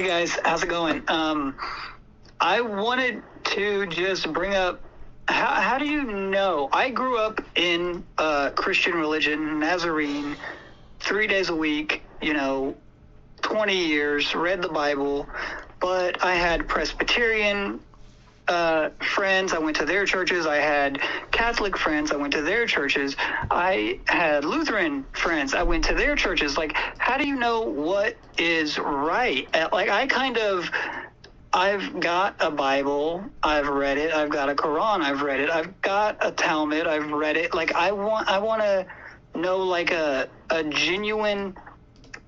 Guys, how's it going? I wanted to just bring up how do you know? I grew up in Christian religion, Nazarene, 3 days a week, 20 years, read the Bible, but I had Presbyterian friends. I went to their churches. I had Catholic friends. I went to their churches. I had Lutheran friends. I went to their churches. Like, how do you know what is right? I've got a Bible. I've read it. I've got a Quran. I've read it. I've got a Talmud. I've read it. Like, I want to know like a genuine,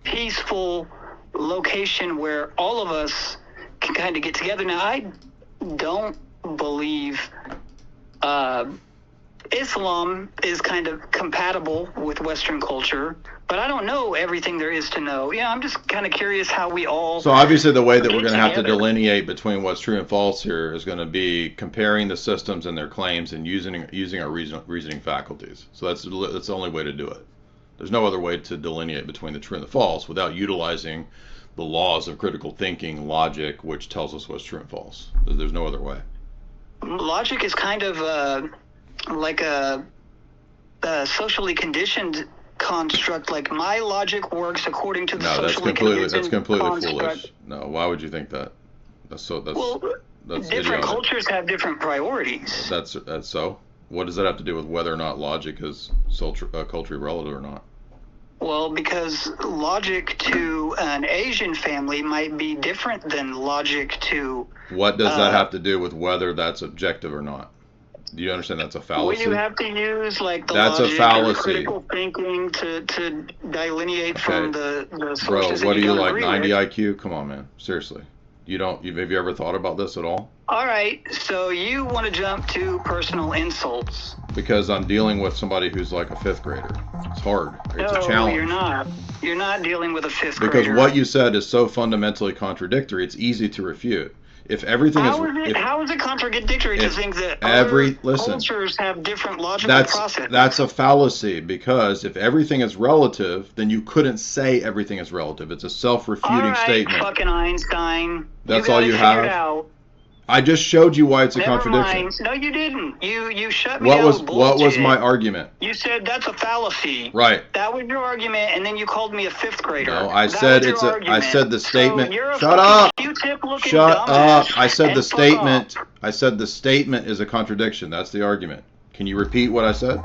peaceful location where all of us can kind of get together. Now, I don't believe Islam is kind of compatible with Western culture, but I don't know everything there is to know. Yeah, I'm just kind of curious how we all. So obviously the way that we're get going to have to together. delineate between what's true and false here is going to be comparing the systems and their claims and using our reasoning faculties. So that's the only way to do it. There's no other way to delineate between the true and the false without utilizing the laws of critical thinking, logic, which tells us what's true and false. There's no other way. Logic is kind of like a socially conditioned construct. Like, my logic works according to the No, socially conditioned that's completely construct. foolish. No, why would you think that? Well, That's different idiotic. cultures have different priorities. That's so. What does that have to do with whether or not logic is culturally relative or not? Well, because logic to an Asian family might be different than logic to. What does that have to do with whether that's objective or not? Do you understand that's a Well, you fallacy? have to use like the That's a logic and fallacy. critical thinking to delineate from Okay. the Bro, sources what that are you you don't like, agree 90 with. IQ? Come on, man. Seriously. Have you ever thought about this at all? All right, so you want to jump to personal insults. Because I'm dealing with somebody who's like a fifth grader. It's hard. It's a No, challenge. you're not. You're not dealing with a fifth Because grader. what you said is so fundamentally contradictory, it's easy to refute. If everything is How is it contradictory to if think that every other listen, cultures have different logical processes? that's a fallacy, because if everything is relative, then you couldn't say everything is relative. It's a All self-refuting right, statement. fucking Einstein. That's you all got you it figured have? out. I just showed you why it's a Never contradiction. mind. No, you didn't. You shut me down with bullshit. What was my argument? You said that's a fallacy. Right. That was your argument, and then you called me a fifth grader. No, I That said was it's your a. I argument. said the statement. So you're a Shut fucking up. Q-tip-looking Shut dumbass, up. I said and the fuck statement. off. I said the statement is a contradiction. That's the argument. Can you repeat what I said?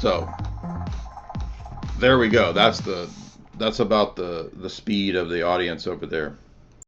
So there we go. That's about the speed of the audience over there.